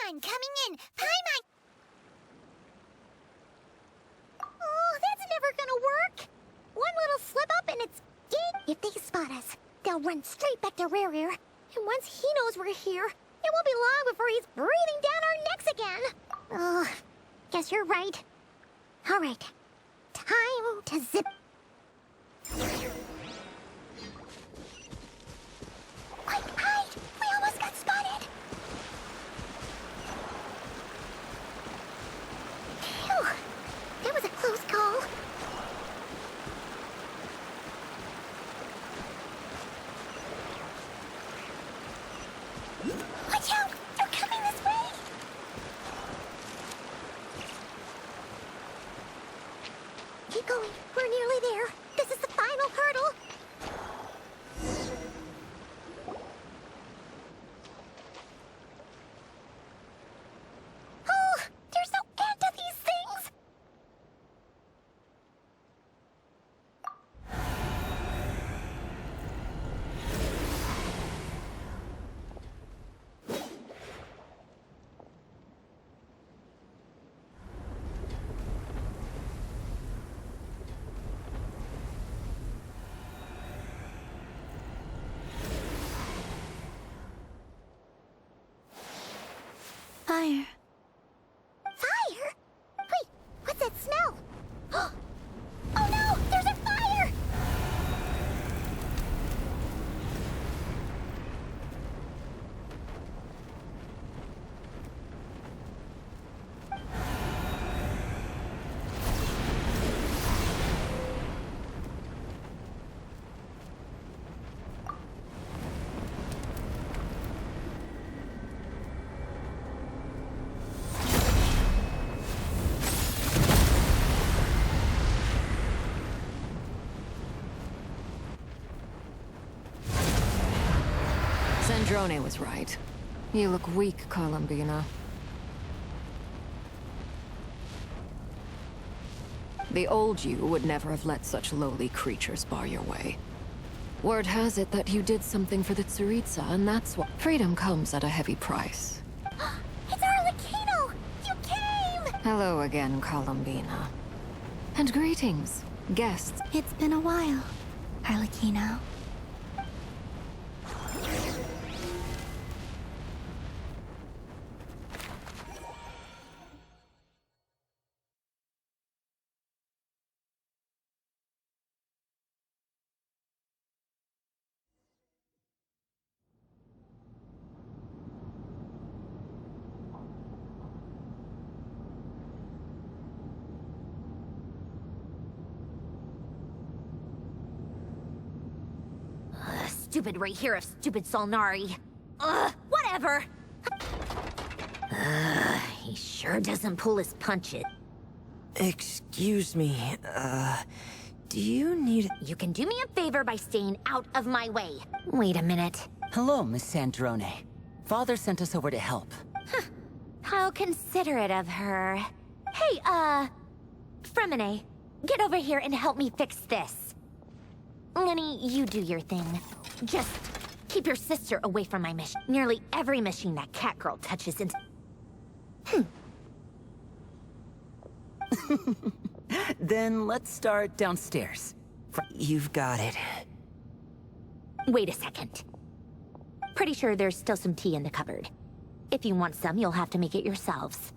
Paimon coming in! Paimon! Oh, that's never gonna work! One little slip up and it's dead. If they spot us, they'll run straight back to Rear. And once he knows we're here, it won't be long before he's breathing down our necks again. Oh, guess you're right. All right, time to zip. Quick, hide! We almost got spotted! Phew! That was a close call. Watch out! They're coming this way! Keep going. We're nearly there. This is the final hurdle. Oh, there's no end to these things. Fire. Fire? Wait, what's that smell? Oh no, there's a fire! Sandrone was right. You look weak, Columbina. The old you would never have let such lowly creatures bar your way. Word has it that you did something for the Tsaritsa, and that's what... Freedom comes at a heavy price. It's Arlecchino! You came! Hello again, Columbina. And greetings, guests. It's been a while, Arlecchino. Stupid right here of stupid Solnari. Whatever. He sure doesn't pull his punches. Excuse me, do you need... You can do me a favor by staying out of my way. Wait a minute. Hello, Miss Sandrone. Father sent us over to help. How considerate of her. Hey, Fremine, get over here and help me fix this. Lenny, you do your thing. Just keep your sister away from my mission. Nearly every machine that cat girl touches into... Then let's start downstairs. You've got it. Wait a second. Pretty sure there's still some tea in the cupboard. If you want some, you'll have to make it yourselves.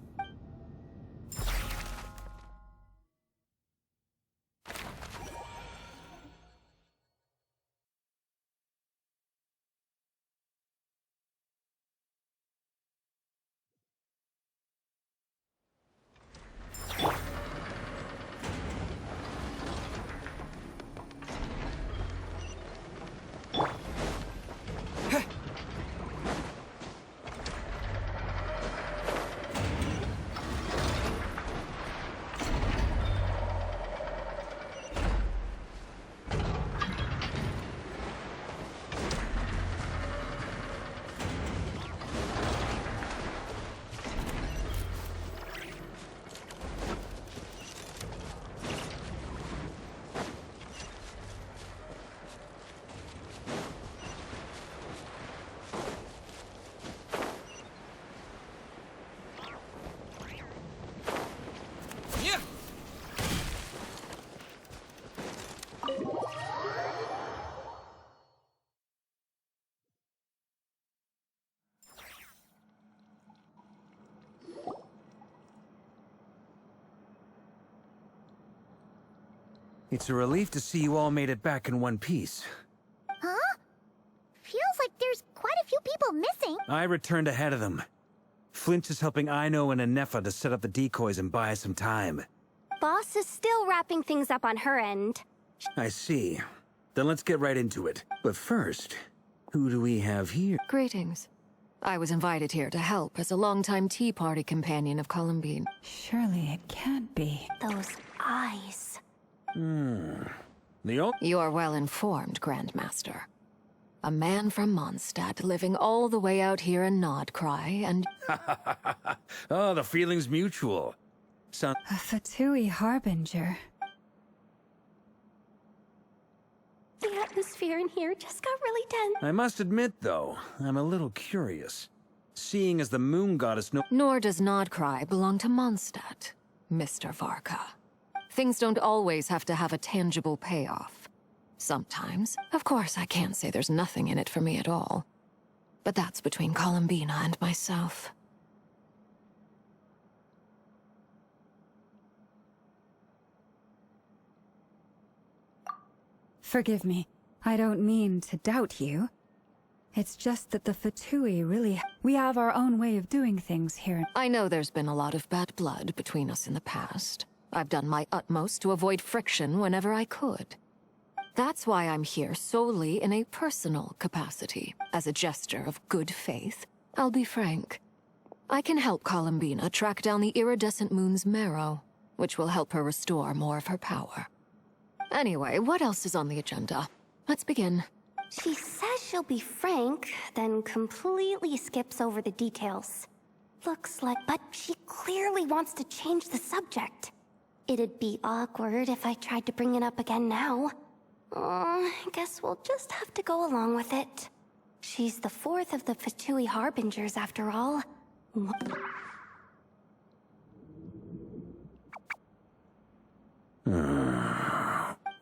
It's a relief to see you all made it back in one piece. Huh? Feels like there's quite a few people missing. I returned ahead of them. Flinch is helping Aino and Anefa to set up the decoys and buy us some time. Boss is still wrapping things up on her end. I see. Then let's get right into it. But first, who do we have here? Greetings. I was invited here to help as a longtime tea party companion of Columbine. Surely it can't be. Those eyes. You're well informed, Grandmaster. A man from Mondstadt living all the way out here in Nodcry, and... Oh, the feeling's mutual. A Fatui harbinger. The atmosphere in here just got really tense. I must admit, though, I'm a little curious. Seeing as the moon goddess Nor does Nodcry belong to Mondstadt, Mr. Varka. Things don't always have to have a tangible payoff. Sometimes. Of course, I can't say there's nothing in it for me at all. But that's between Columbina and myself. Forgive me. I don't mean to doubt you. It's just that the Fatui really... We have our own way of doing things here. I know there's been a lot of bad blood between us in the past. I've done my utmost to avoid friction whenever I could. That's why I'm here solely in a personal capacity. As a gesture of good faith, I'll be frank. I can help Columbina track down the iridescent moon's marrow, which will help her restore more of her power. Anyway, what else is on the agenda? Let's begin. She says she'll be frank, then completely skips over the details. Looks like... But she clearly wants to change the subject. It'd be awkward if I tried to bring it up again now. I guess we'll just have to go along with it. She's the fourth of the Fatui Harbingers, after all.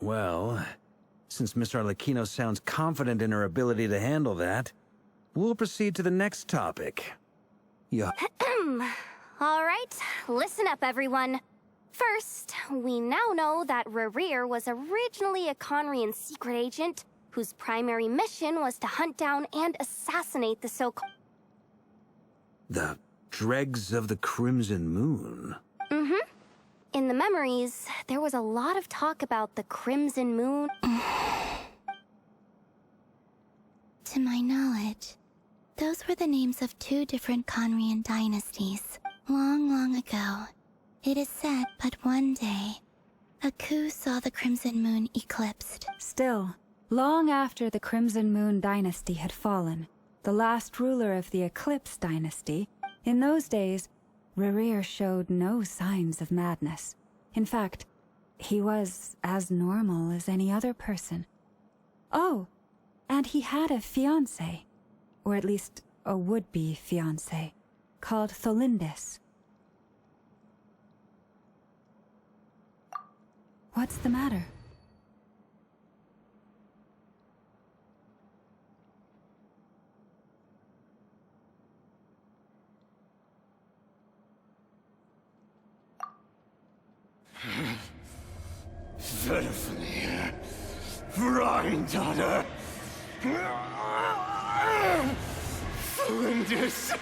Well, since Miss Arlecchino sounds confident in her ability to handle that, we'll proceed to the next topic. All right, listen up, everyone. First, we now know that Rerir was originally a Conrian secret agent whose primary mission was to hunt down and assassinate the so-called... The dregs of the Crimson Moon. In the memories, there was a lot of talk about the Crimson Moon. To my knowledge, those were the names of two different Conrian dynasties. Long, long ago, it is said but one day, a coup saw the Crimson Moon eclipsed. Still, long after the Crimson Moon dynasty had fallen, the last ruler of the Eclipse dynasty, in those days, Rerir showed no signs of madness. In fact, he was as normal as any other person. Oh, and he had a fiancé, or at least a would-be fiancé, called Tholindis. What's the matter? Verfnir, Freindaughter, Flinders.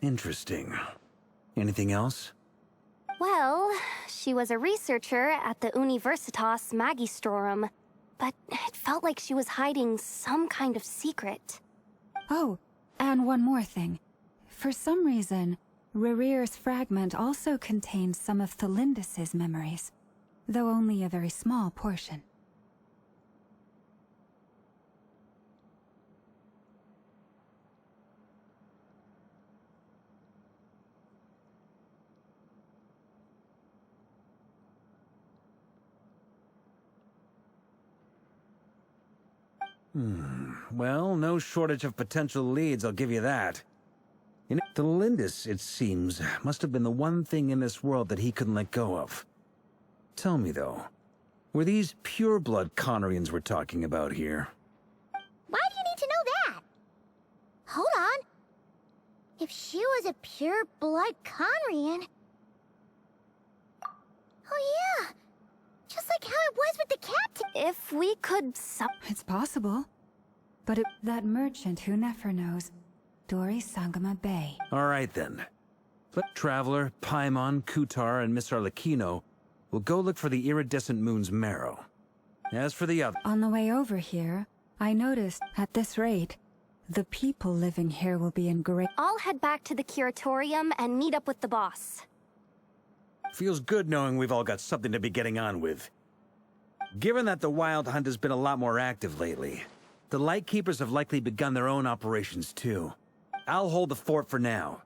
Interesting. Anything else? Well, she was a researcher at the Universitas Magistrorum, but it felt like she was hiding some kind of secret. Oh, and one more thing. For some reason, Rerir's fragment also contains some of Tholindis' memories, though only a very small portion. Well, no shortage of potential leads, I'll give you that. Tholindis, it seems, must have been the one thing in this world that he couldn't let go of. Tell me, though, were these pure-blood Conrians we're talking about here? Why do you need to know that? Hold on. If she was a pure-blood Conrian... Oh yeah! Just like how it was with the captain! If we could It's possible. But that merchant who never knows, Dori Sangama Bay. All right, then. Traveler, Paimon, Kutar, and Miss Arlecchino will go look for the iridescent moon's marrow. As for the other... On the way over here, I noticed, at this rate, the people living here will be in great... I'll head back to the curatorium and meet up with the boss. Feels good knowing we've all got something to be getting on with. Given that the Wild Hunt has been a lot more active lately, the Lightkeepers have likely begun their own operations too. I'll hold the fort for now,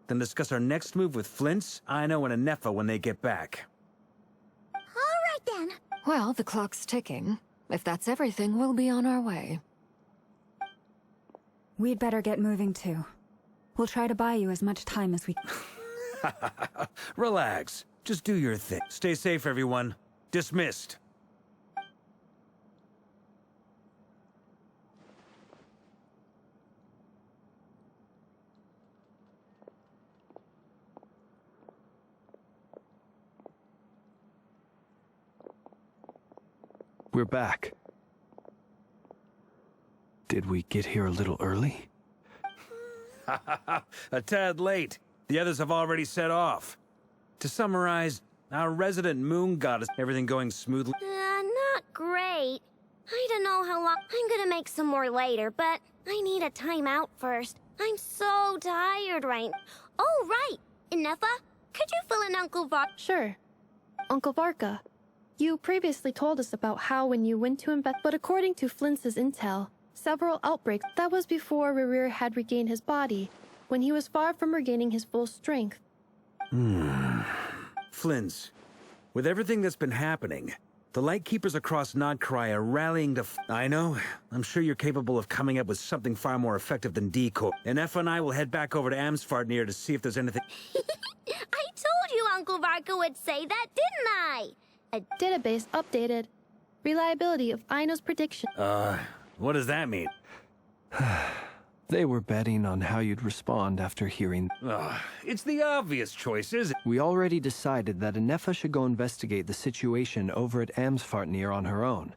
then discuss our next move with Flints, Aino, and Anefa when they get back. All right then. Well, the clock's ticking. If that's everything, we'll be on our way. We'd better get moving too. We'll try to buy you as much time as we... Relax. Just do your thing. Stay safe, everyone. Dismissed. We're back. Did we get here a little early? A tad late. The others have already set off. To summarize, our resident moon goddess, everything going smoothly. Not great. I don't know how long. I'm gonna make some more later, but I need a timeout first. I'm so tired right. Oh, right. Inefa, could you fill in Uncle Var? Sure. Uncle Varka, you previously told us about how when you went to invest, but according to Flints's intel, several outbreaks, that was before Rerir had regained his body, when he was far from regaining his full strength. Flints, with everything that's been happening, the Lightkeepers across Nodcry are rallying to I know. I'm sure you're capable of coming up with something far more effective than decoy. And Effa and I will head back over to Amsfartnir to see if there's anything... I told you Uncle Varka would say that, didn't I? Database updated. Reliability of Aino's prediction. What does that mean? They were betting on how you'd respond after hearing... It's the obvious choice, isn't it? We already decided that Anefa should go investigate the situation over at Amsfartnir on her own.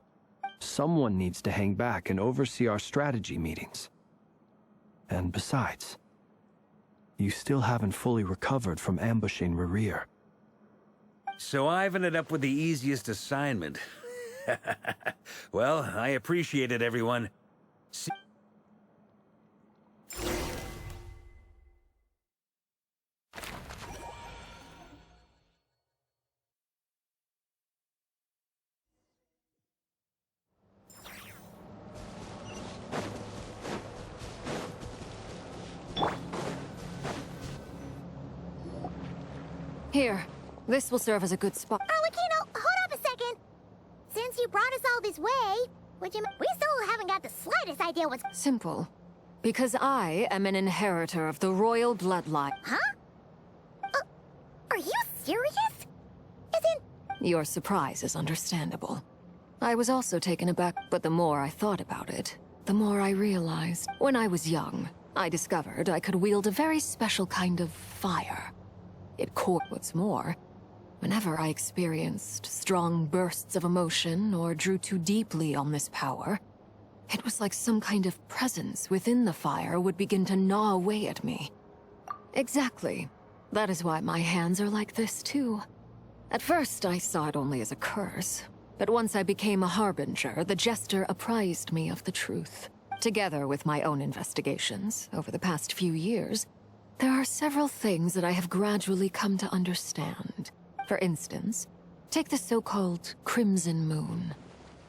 Someone needs to hang back and oversee our strategy meetings. And besides, you still haven't fully recovered from ambushing Rerir. So I've ended up with the easiest assignment. Well, I appreciate it, everyone. Here, this will serve as a good spot. Arlecchino, hold up a second. Since you brought us all this way, we still haven't got the slightest idea what's... Simple. Because I am an inheritor of the royal bloodline. Huh? Are you serious? Your surprise is understandable. I was also taken aback, but the more I thought about it, the more I realized. When I was young, I discovered I could wield a very special kind of fire. It caught what's more. Whenever I experienced strong bursts of emotion or drew too deeply on this power, it was like some kind of presence within the fire would begin to gnaw away at me. Exactly. That is why my hands are like this too. At first, I saw it only as a curse. But once I became a harbinger, the jester apprised me of the truth. Together with my own investigations over the past few years, there are several things that I have gradually come to understand. For instance, take the so-called Crimson Moon.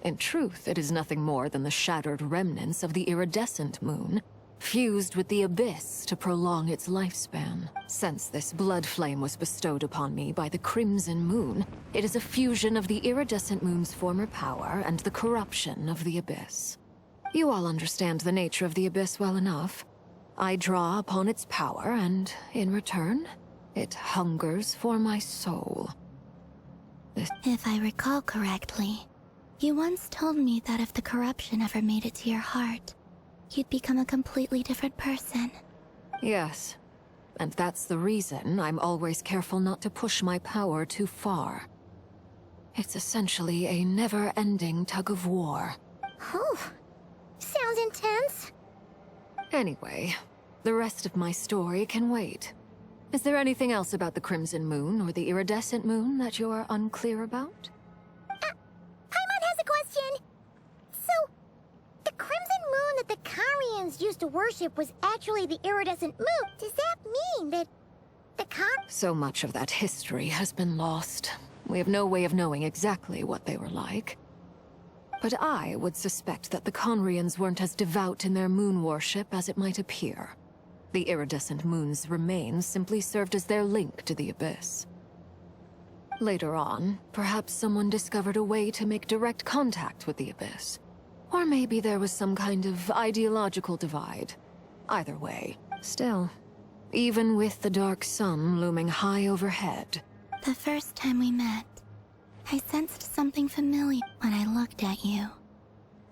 In truth, it is nothing more than the shattered remnants of the iridescent moon, fused with the abyss to prolong its lifespan. Since this blood flame was bestowed upon me by the Crimson Moon, it is a fusion of the iridescent moon's former power and the corruption of the abyss. You all understand the nature of the abyss well enough. I draw upon its power, and in return, it hungers for my soul. If I recall correctly, you once told me that if the corruption ever made it to your heart, you'd become a completely different person. Yes, And that's the reason I'm always careful not to push my power too far. It's essentially a never-ending tug of war. Oh, sounds intense. Anyway, the rest of my story can wait. Is there anything else about the Crimson Moon or the Iridescent Moon that you're unclear about? Paimon has a question. So, the Crimson Moon that the Karians used to worship was actually the Iridescent Moon. Does that mean that the So much of that history has been lost. We have no way of knowing exactly what they were like. But I would suspect that the Conrians weren't as devout in their moon worship as it might appear. The iridescent moon's remains simply served as their link to the Abyss. Later on, perhaps someone discovered a way to make direct contact with the Abyss. Or maybe there was some kind of ideological divide. Either way, still, even with the dark sun looming high overhead... The first time we met, I sensed something familiar when I looked at you.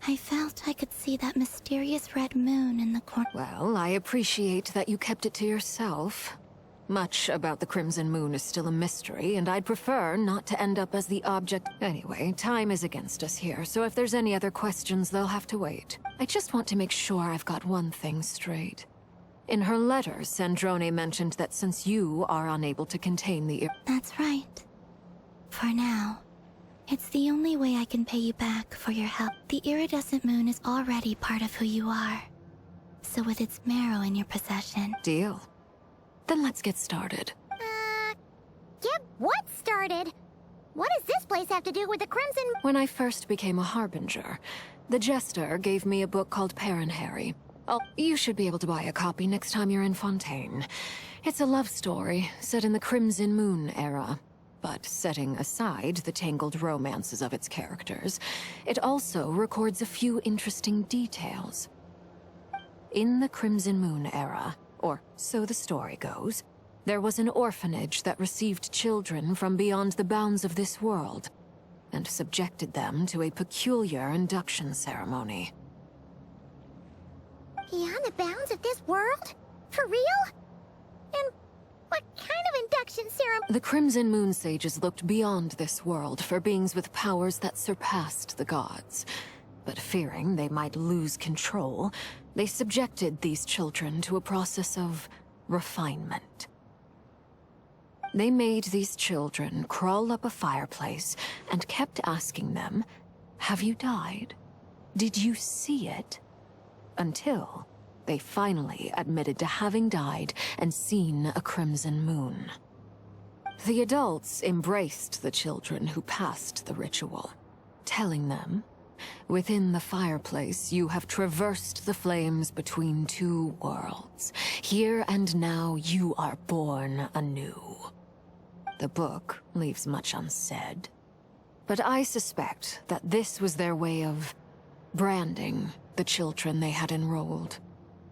I felt I could see that mysterious red moon in the corner. Well, I appreciate that you kept it to yourself. Much about the Crimson Moon is still a mystery, and I'd prefer not to end up as the object... Anyway, time is against us here, so if there's any other questions, they'll have to wait. I just want to make sure I've got one thing straight. In her letter, Sandrone mentioned that since you are unable to contain the... That's right. For now. It's the only way I can pay you back for your help. The iridescent moon is already part of who you are. So with its marrow in your possession... Deal. Then let's get started. Get what started? What does this place have to do with the Crimson... When I first became a Harbinger, the Jester gave me a book called Harry. Oh, you should be able to buy a copy next time you're in Fontaine. It's a love story set in the Crimson Moon era. But setting aside the tangled romances of its characters, it also records a few interesting details. In the Crimson Moon era, or so the story goes, there was an orphanage that received children from beyond the bounds of this world, and subjected them to a peculiar induction ceremony. Beyond the bounds of this world? For real? And what kind of induction ceremony? The Crimson Moon sages looked beyond this world for beings with powers that surpassed the gods. But fearing they might lose control, they subjected these children to a process of refinement. They made these children crawl up a fireplace and kept asking them, "Have you died? Did you see it?" Until they finally admitted to having died and seen a crimson moon. The adults embraced the children who passed the ritual, telling them, "Within the fireplace, you have traversed the flames between two worlds. Here and now, you are born anew." The book leaves much unsaid, but I suspect that this was their way of branding the children they had enrolled,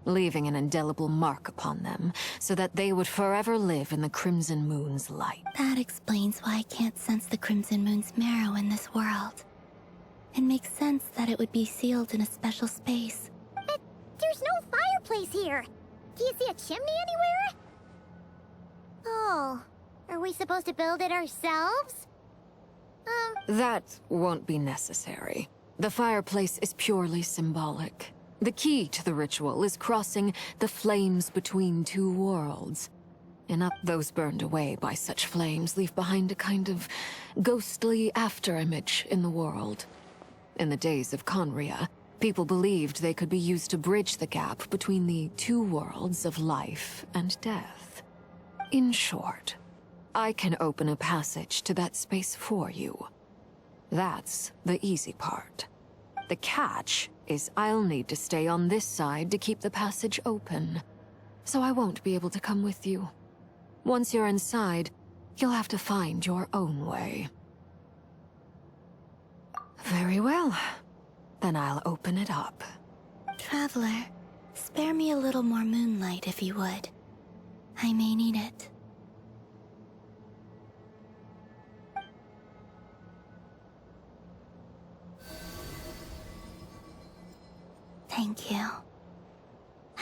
leaving an indelible mark upon them so that they would forever live in the Crimson Moon's light. That explains why I can't sense the Crimson Moon's marrow in this world. It makes sense that it would be sealed in a special space. But there's no fireplace here. Do you see a chimney anywhere? Oh, are we supposed to build it ourselves? That won't be necessary. The fireplace is purely symbolic. The key to the ritual is crossing the flames between two worlds. Enough those burned away by such flames leave behind a kind of ghostly afterimage in the world. In the days of Conria, people believed they could be used to bridge the gap between the two worlds of life and death. In short, I can open a passage to that space for you. That's the easy part. The catch is I'll need to stay on this side to keep the passage open, so I won't be able to come with you. Once you're inside, you'll have to find your own way. Very well. Then I'll open it up. Traveler, spare me a little more moonlight if you would. I may need it. Thank you.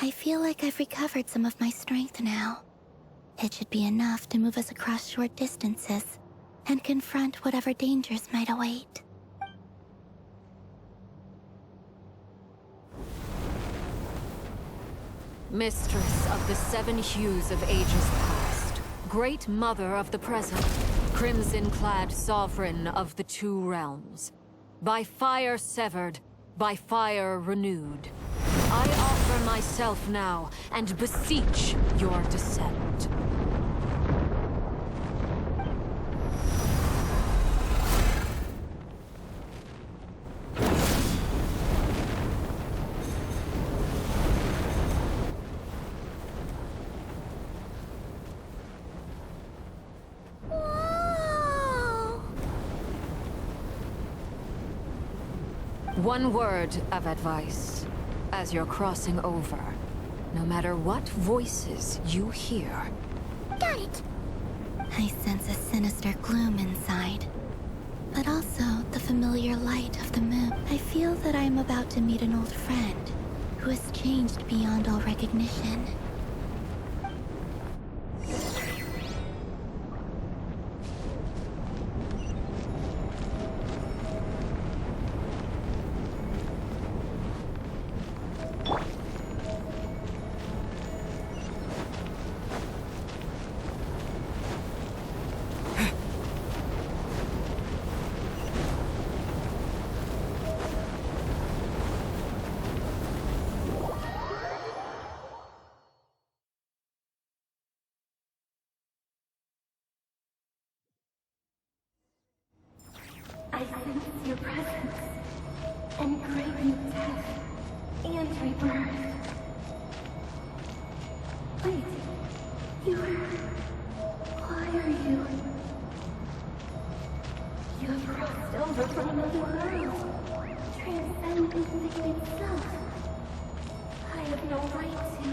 I feel like I've recovered some of my strength now. It should be enough to move us across short distances and confront whatever dangers might await. Mistress of the 7 hues of ages past, Great Mother of the present, crimson-clad sovereign of the 2 realms, by fire severed, by fire renewed, I offer myself now and beseech your descent. One word of advice as you're crossing over. No matter what voices you hear. Got it. I sense a sinister gloom inside, but also the familiar light of the moon. I feel that I am about to meet an old friend who has changed beyond all recognition. I sense your presence, and craving death and rebirth. Wait, why are you? You have crossed over from another world, transcending fate itself. I have no right to.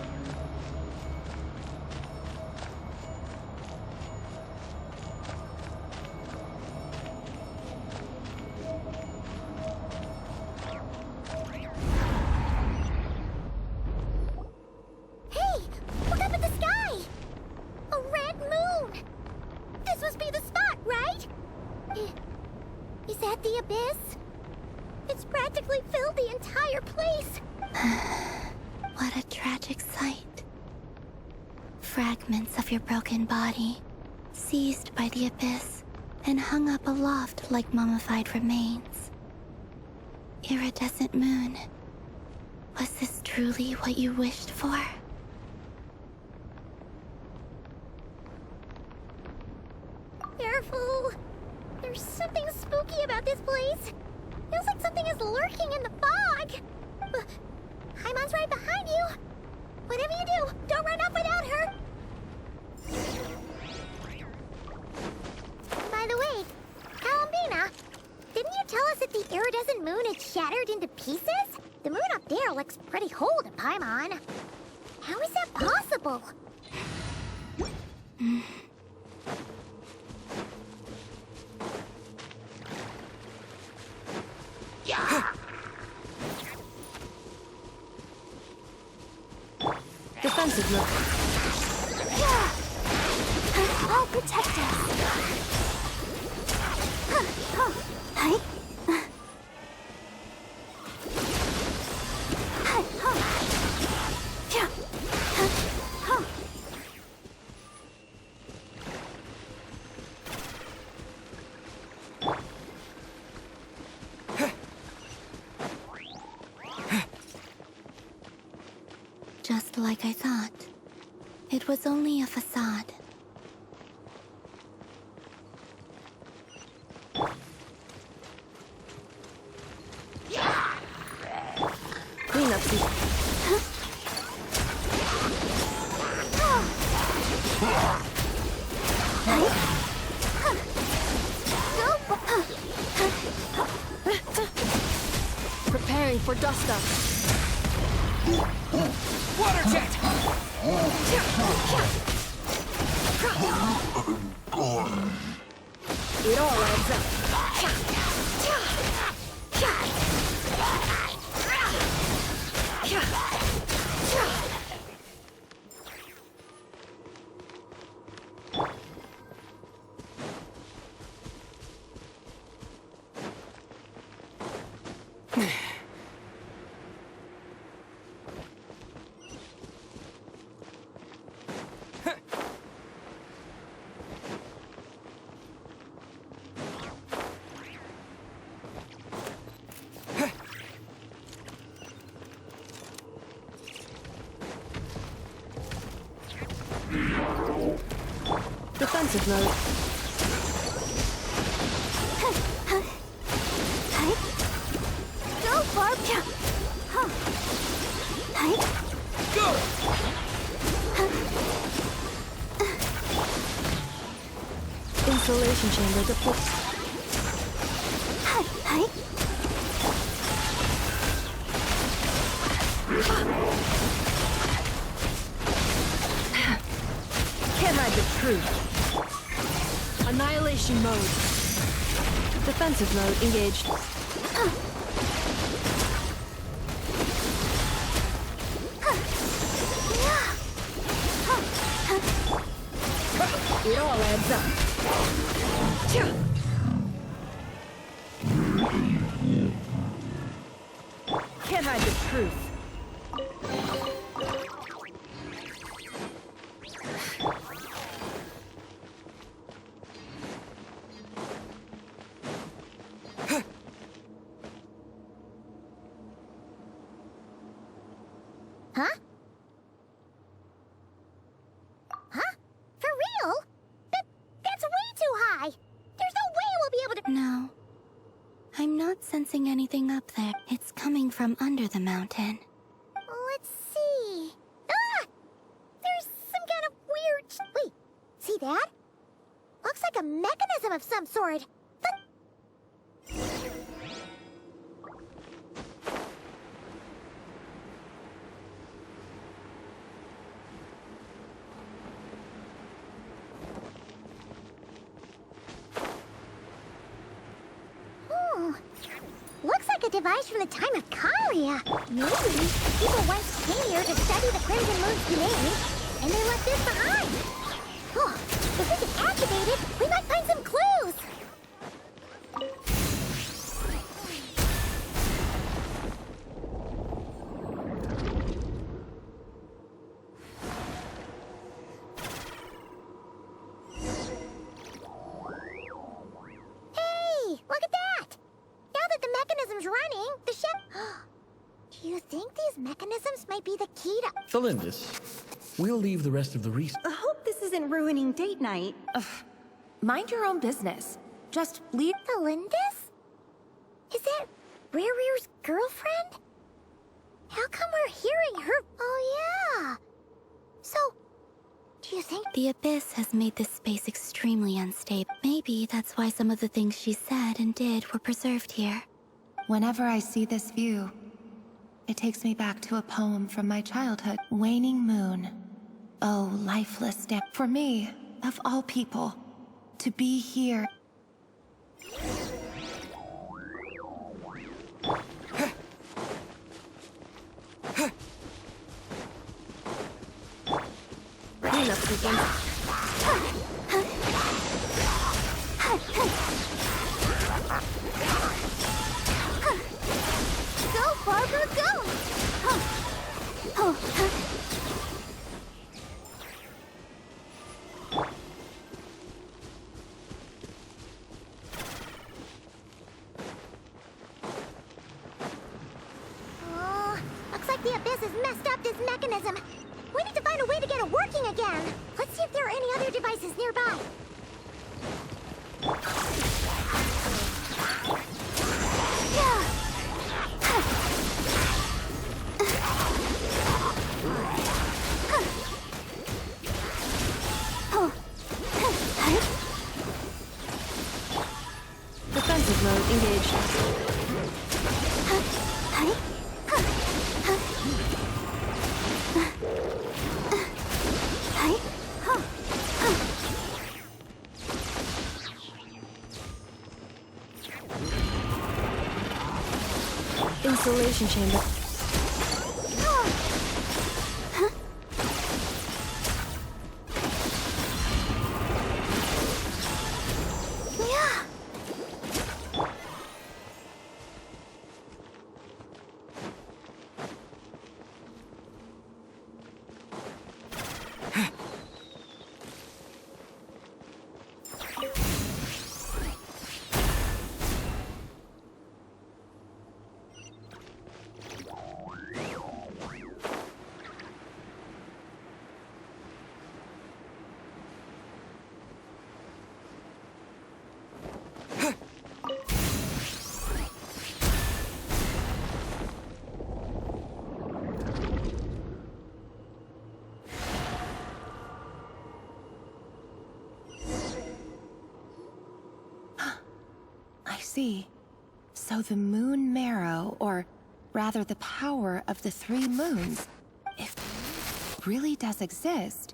Fragments of your broken body, seized by the abyss, and hung up aloft like mummified remains. Iridescent moon, was this truly what you wished for? Careful! There's something spooky about this place. Feels like something is lurking in the fog. Paimon's right behind you. Whatever you do, don't run off without her. By the way, Columbina, didn't you tell us that the iridescent moon had shattered into pieces? The moon up there looks pretty whole to Paimon. How is that possible? Defensive look. I'll protect us. Just like I thought. It was only a facade. Clean up season. Preparing for dust up. Water jet! It all adds up. Defensive mode. Go, Barbara! Go! Insulation chamber deployed. Can't hide the truth. Annihilation mode. Defensive mode engaged. It all adds up. Can't hide the truth. Huh? Huh? For real? That's way too high! There's no way we'll be able to— No. I'm not sensing anything up there. It's coming from under the mountain. Let's see. Ah! There's some kind of weird— Wait, see that? Looks like a mechanism of some sort. Looks like a device from the time of Kalia. Maybe people once came here to study the Crimson Moon's domain, and they left this behind. Oh, if we can activate it, we might find some clues. Hey, look at that! Now that the mechanism's running, the ship... Do you think these mechanisms might be the key to... Felindis, we'll leave the rest of the research. I hope this isn't ruining date night. Mind your own business. Just leave. Felindis? Is that Rere's girlfriend? How come we're hearing her? Oh, yeah. So, do you think... The Abyss has made this space extremely unstable. Maybe that's why some of the things she said and did were preserved here. Whenever I see this view, it takes me back to a poem from my childhood. Waning moon. Oh, lifeless death. For me, of all people, to be here. Cleanup sequence. Go, Barbara, go! Looks like the Abyss has messed up this mechanism. We need to find a way to get it working again. Let's see if there are any other devices nearby. Defensive mode engaged. Insulation chamber. see. So the moon marrow, or rather the power of the 3 moons, if it really does exist.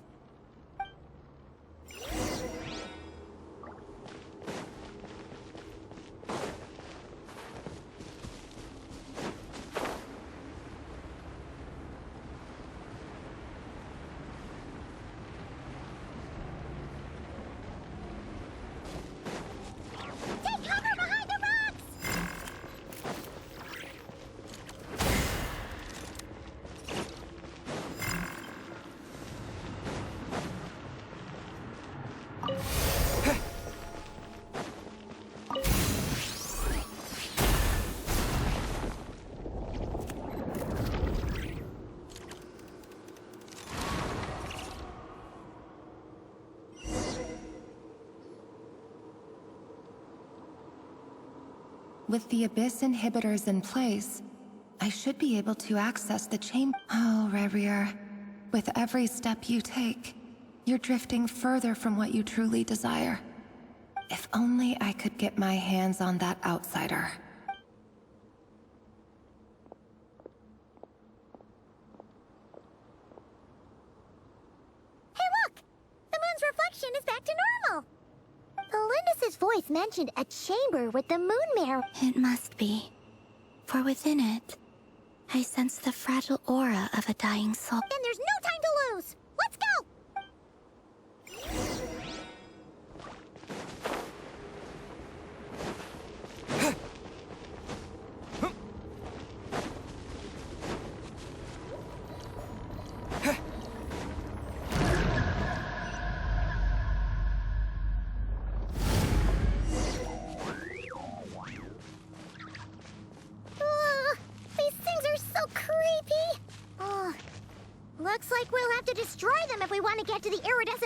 With the Abyss inhibitors in place, I should be able to access the chamber. Oh, Rerir. With every step you take, you're drifting further from what you truly desire. If only I could get my hands on that outsider. Hey, look! The moon's reflection is back to normal! Lindis's voice mentioned a chamber with the moon marrow. It must be. For within it, I sense the fragile aura of a dying soul. Then there's no time to lose! Let's go! Looks like we'll have to destroy them if we want to get to the iridescent